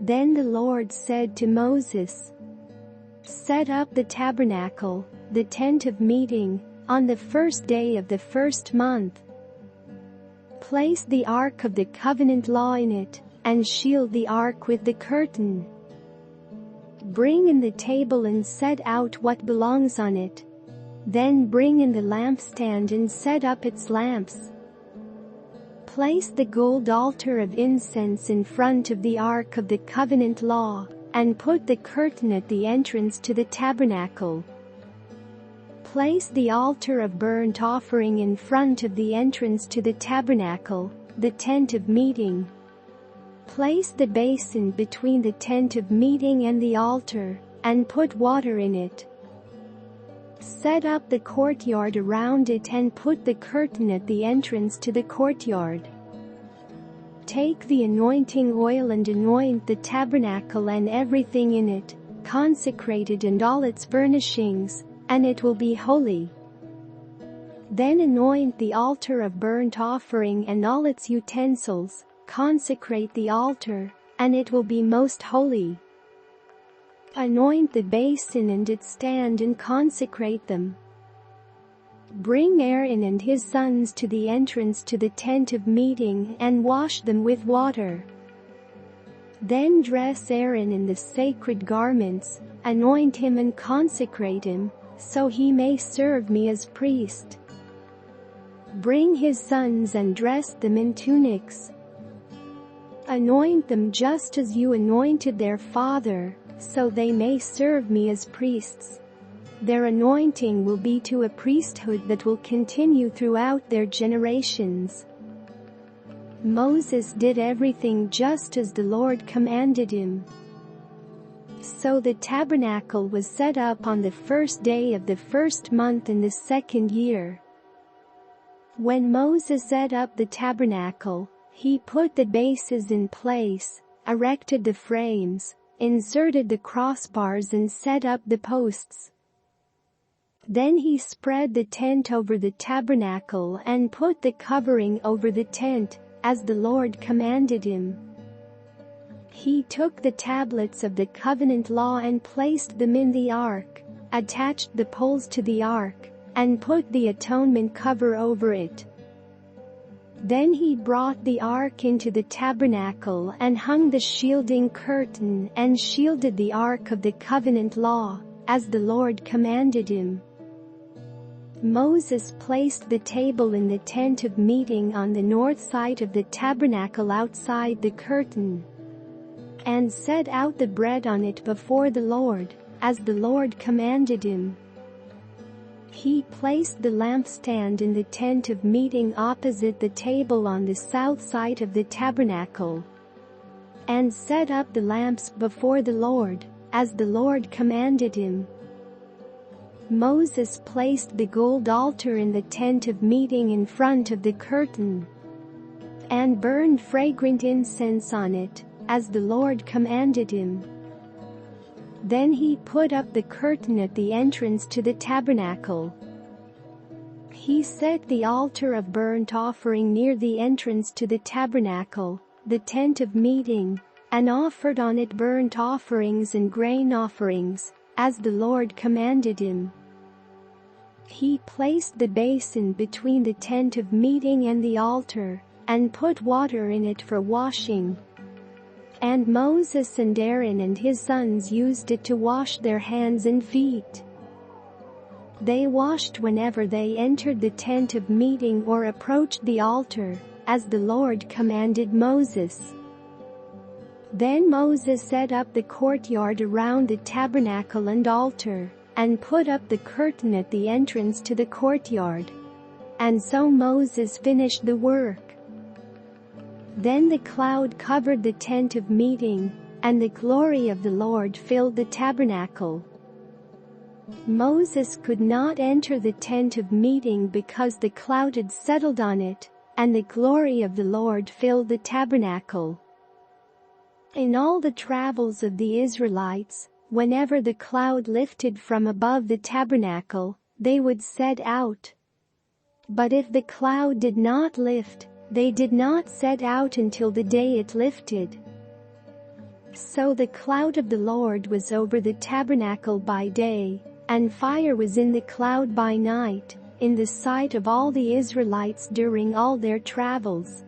Then the Lord said to Moses, "Set up the tabernacle, the tent of meeting, on the first day of the first month. Place the ark of the covenant law in it, and shield the ark with the curtain. Bring in the table and set out what belongs on it. Then bring in the lampstand and set up its lamps. Place the gold altar of incense in front of the ark of the covenant law, and put the curtain at the entrance to the tabernacle. Place the altar of burnt offering in front of the entrance to the tabernacle, the tent of meeting. Place the basin between the tent of meeting and the altar, and put water in it. Set up the courtyard around it and put the curtain at the entrance to the courtyard. Take the anointing oil and anoint the tabernacle and everything in it, consecrate it and all its furnishings, and it will be holy. Then anoint the altar of burnt offering and all its utensils, consecrate the altar, and it will be most holy. Anoint the basin and its stand and consecrate them. Bring Aaron and his sons to the entrance to the tent of meeting and wash them with water. Then dress Aaron in the sacred garments, anoint him and consecrate him, so he may serve me as priest. Bring his sons and dress them in tunics. Anoint them just as you anointed their father, so they may serve me as priests. Their anointing will be to a priesthood that will continue throughout their generations." Moses did everything just as the Lord commanded him. So the tabernacle was set up on the first day of the first month in the second year. When Moses set up the tabernacle, he put the bases in place, erected the frames, inserted the crossbars and set up the posts. Then he spread the tent over the tabernacle and put the covering over the tent, as the Lord commanded him. He took the tablets of the covenant law and placed them in the ark, attached the poles to the ark, and put the atonement cover over it. Then he brought the ark into the tabernacle and hung the shielding curtain and shielded the ark of the covenant law, as the Lord commanded him. Moses placed the table in the tent of meeting on the north side of the tabernacle outside the curtain, and set out the bread on it before the Lord, as the Lord commanded him. He placed the lampstand in the tent of meeting opposite the table on the south side of the tabernacle, and set up the lamps before the Lord, as the Lord commanded him. Moses placed the gold altar in the tent of meeting in front of the curtain, and burned fragrant incense on it, as the Lord commanded him. Then he put up the curtain at the entrance to the tabernacle. He set the altar of burnt offering near the entrance to the tabernacle, the tent of meeting, and offered on it burnt offerings and grain offerings, as the Lord commanded him. He placed the basin between the tent of meeting and the altar, and put water in it for washing. And Moses and Aaron and his sons used it to wash their hands and feet. They washed whenever they entered the tent of meeting or approached the altar, as the Lord commanded Moses. Then Moses set up the courtyard around the tabernacle and altar, and put up the curtain at the entrance to the courtyard. And so Moses finished the work. Then the cloud covered the tent of meeting, and the glory of the Lord filled the tabernacle. Moses could not enter the tent of meeting because the cloud had settled on it, and the glory of the Lord filled the tabernacle. In all the travels of the Israelites, whenever the cloud lifted from above the tabernacle, they would set out. But if the cloud did not lift, they did not set out until the day it lifted. So the cloud of the Lord was over the tabernacle by day, and fire was in the cloud by night, in the sight of all the Israelites during all their travels.